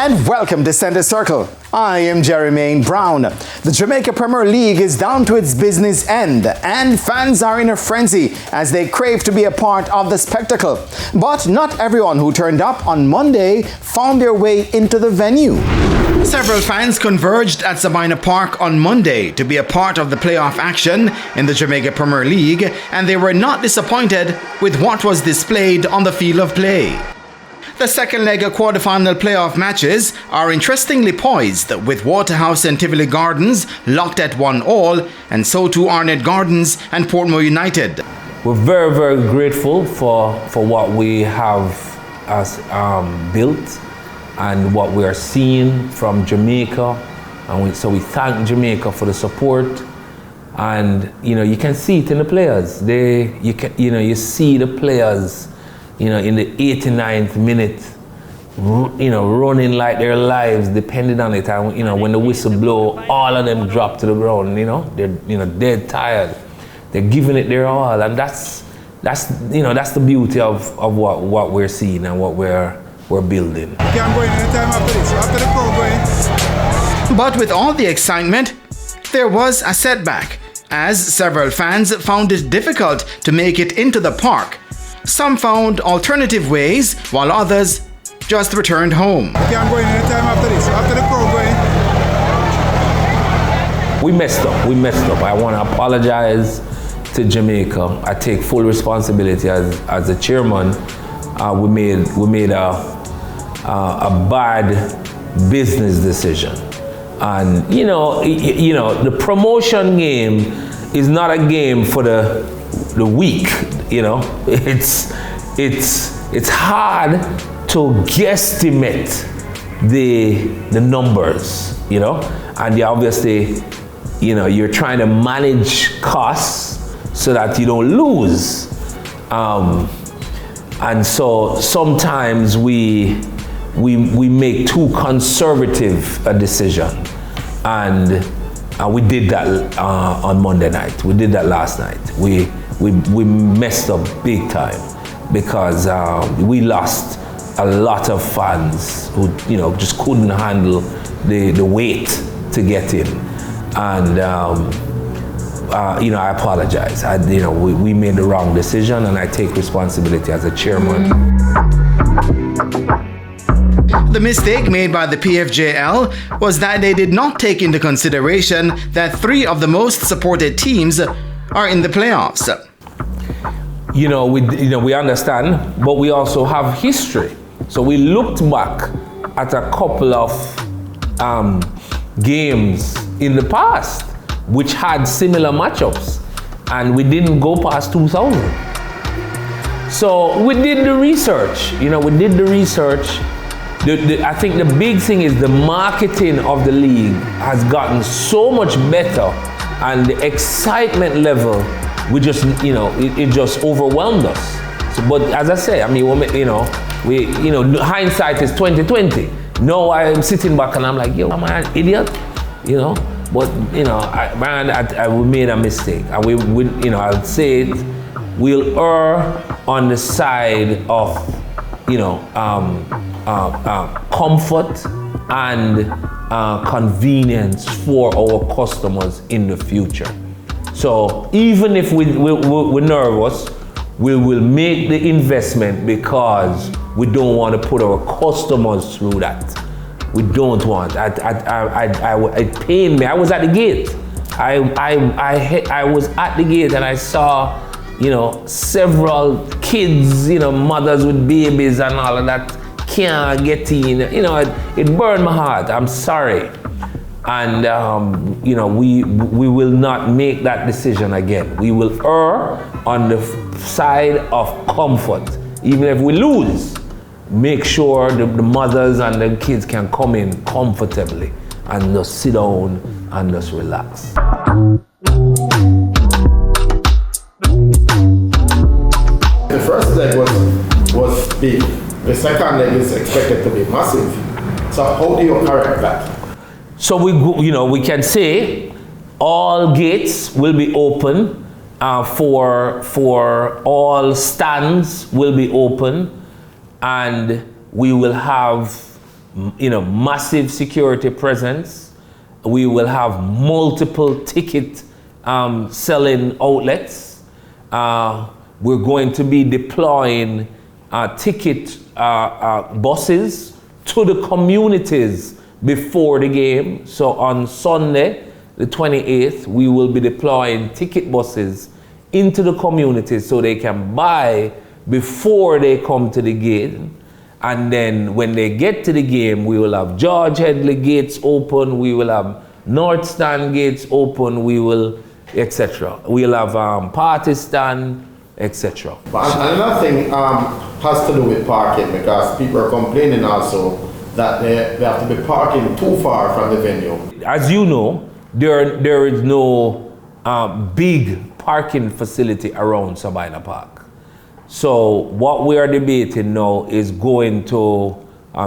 And welcome to Center Circle. I am Jermaine Brown. The Jamaica Premier League is down to its business end, and fans are in a frenzy as they crave to be a part of the spectacle. But not everyone who turned up on Monday found their way into the venue. Several fans converged at Sabina Park on Monday to be a part of the playoff action in the Jamaica Premier League, and they were not disappointed with what was displayed on the field of play. The second leg of quarter-final playoff matches are interestingly poised, with Waterhouse and Tivoli Gardens locked at 1-1, and so too Arnett Gardens and Portmore United. We're very, very grateful for what we have built and what we are seeing from Jamaica, and so we thank Jamaica for the support. And you can see it in the players. You see the players. In the 89th minute, running like their lives depended on it. And when the whistle blow, all of them drop to the ground. They're dead tired. They're giving it their all, and that's the beauty of what we're seeing and what we're building. You can't go in anytime after this. After the crowd going. But with all the excitement, there was a setback, as several fans found it difficult to make it into the park. Some found alternative ways, while others just returned home. You can't go in anytime after this. After the crowd going. We messed up. I want to apologize to Jamaica. I take full responsibility as the chairman. We made a bad business decision. And the promotion game is not a game for the weak. It's hard to guesstimate the numbers, and obviously, you're trying to manage costs so that you don't lose. And so sometimes we make too conservative a decision, and we did that on Monday night. We did that last night. We messed up big time because we lost a lot of fans who just couldn't handle the weight to get in, and I apologize. We made the wrong decision, and I take responsibility as a chairman. The mistake made by the PFJL was that they did not take into consideration that 3 of the most supported teams are in the playoffs. We understand, but we also have history. So we looked back at a couple of games in the past which had similar matchups, and we didn't go past 2000. So we did the research. I think the big thing is the marketing of the league has gotten so much better, and the excitement level, we just, it just overwhelmed us. So, but as I say, hindsight is 2020. No, I'm sitting back and I'm like, yo, am I an idiot? But we made a mistake, and I'll say it, we'll err on the side of, comfort and convenience for our customers in the future. So even if we're nervous, we will make the investment because we don't want to put our customers through that. We don't want. It pained me. I was at the gate. I was at the gate and I saw, several kids, mothers with babies and all of that can't get in. It burned my heart. I'm sorry. And we will not make that decision again. We will err on the side of comfort. Even if we lose, make sure the mothers and the kids can come in comfortably and just sit down and just relax. The first leg was big. The second leg is expected to be massive. So how do you correct that? So we can say all gates will be open for all stands will be open, and we will have massive security presence. We will have multiple ticket selling outlets. We're going to be deploying ticket buses to the communities before the game. So on Sunday, the 28th, we will be deploying ticket buses into the communities so they can buy before they come to the game. And then when they get to the game, we will have George Headley gates open, we will have North Stand gates open, we will, etc. We'll have party stand, etc. But another thing has to do with parking, because people are complaining also that they have to be parking too far from the venue. As you know, there is no big parking facility around Sabina Park. So what we are debating now is going to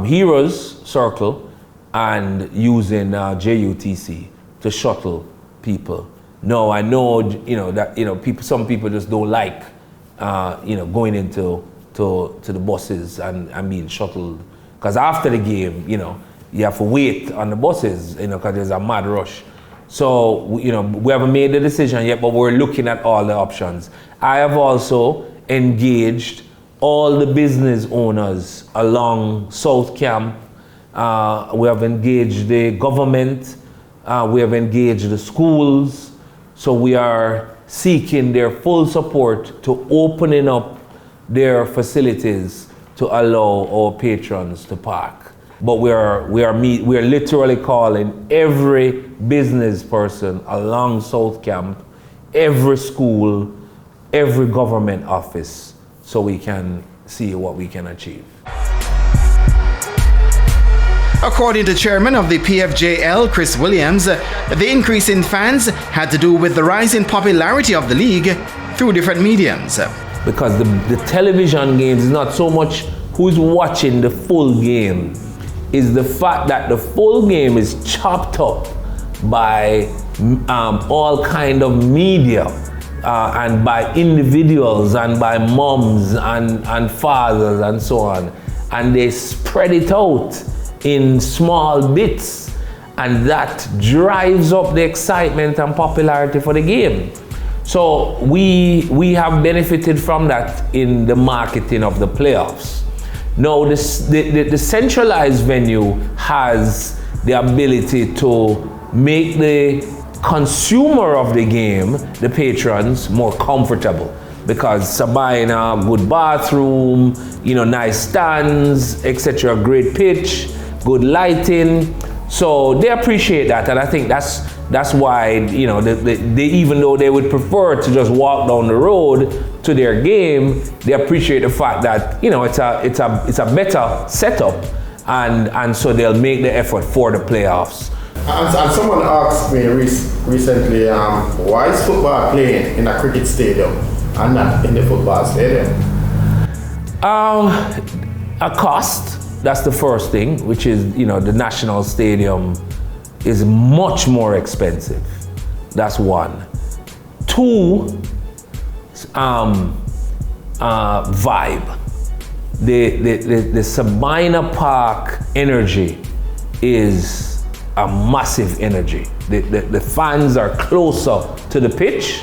Heroes Circle and using JUTC to shuttle people. No, I know that some people just don't like going into the buses and being shuttled, because after the game you have to wait on the buses because there's a mad rush. So we haven't made the decision yet, but we're looking at all the options. I have also engaged all the business owners along South Camp. We have engaged the government. We have engaged the schools. So we are seeking their full support to opening up their facilities to allow our patrons to park. But we are literally calling every business person along South Camp, every school, every government office, so we can see what we can achieve. According to chairman of the PFJL, Chris Williams, the increase in fans had to do with the rise in popularity of the league through different mediums. Because the television games is not so much who's watching the full game, is the fact that the full game is chopped up by all kind of media and by individuals and by moms and fathers and so on, and they spread it out in small bits, and that drives up the excitement and popularity for the game. So we have benefited from that in the marketing of the playoffs. Now the centralized venue has the ability to make the consumer of the game, the patrons, more comfortable, because Sabina, good bathroom, nice stands, etc., great pitch, good lighting. So they appreciate that, and I think that's why they even though they would prefer to just walk down the road to their game, they appreciate the fact that it's a better setup, and so they'll make the effort for the playoffs. And someone asked me recently, why is football playing in a cricket stadium and not in the football stadium? A cost. That's the first thing, which is, the national stadium is much more expensive. That's one. Two, vibe. The Sabina Park energy is a massive energy. The fans are closer to the pitch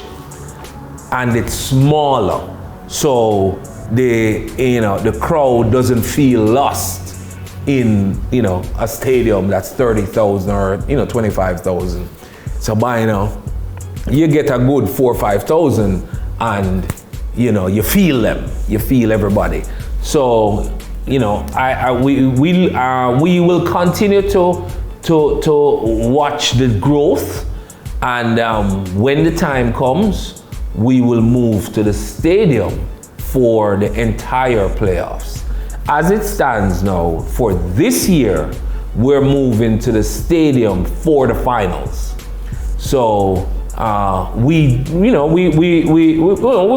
and it's smaller. So the crowd doesn't feel lost in a stadium that's 30,000 or 25,000. So you get a good 4,000 or 5,000, and you feel them, you feel everybody. So we will continue to watch the growth, and when the time comes, we will move to the stadium for the entire playoffs. As it stands now, for this year, we're moving to the stadium for the finals. So we're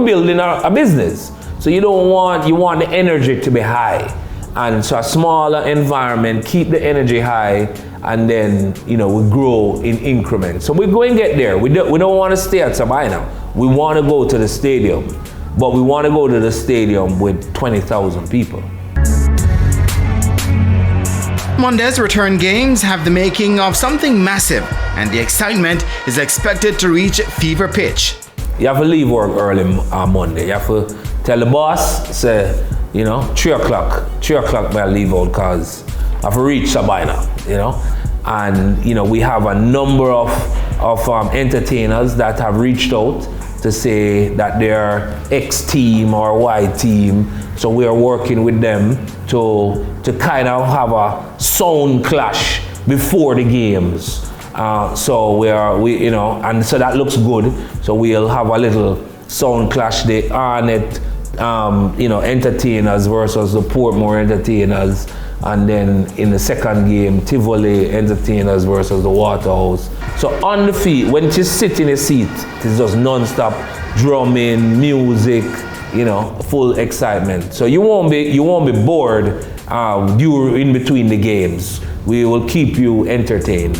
building a business. So you want the energy to be high, and so a smaller environment, keep the energy high, and then we grow in increments. So we're going to get there. We don't want to stay at Sabina. We want to go to the stadium, but we want to go to the stadium with 20,000 people. Monday's return games have the making of something massive, and the excitement is expected to reach fever pitch. You have to leave work early on Monday. You have to tell the boss, say, 3 o'clock. 3 o'clock may I leave out because I have to reach Sabina, And, we have a number of entertainers that have reached out to say that they're X team or Y team. So we are working with them to kind of have a sound clash before the games. So and so that looks good. So we'll have a little sound clash. The Arnett, entertainers versus the Portmore entertainers, and then in the second game, Tivoli entertainers versus the Waterhouse. So on the field, when you sit in a seat, it's just non-stop drumming, music, full excitement. So you won't be bored in between the games. We will keep you entertained.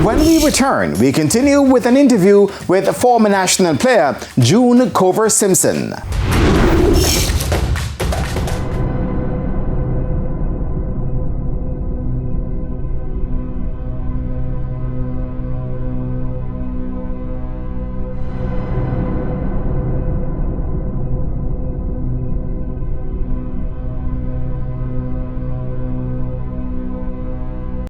When we return, we continue with an interview with former national player June Cover Simpson.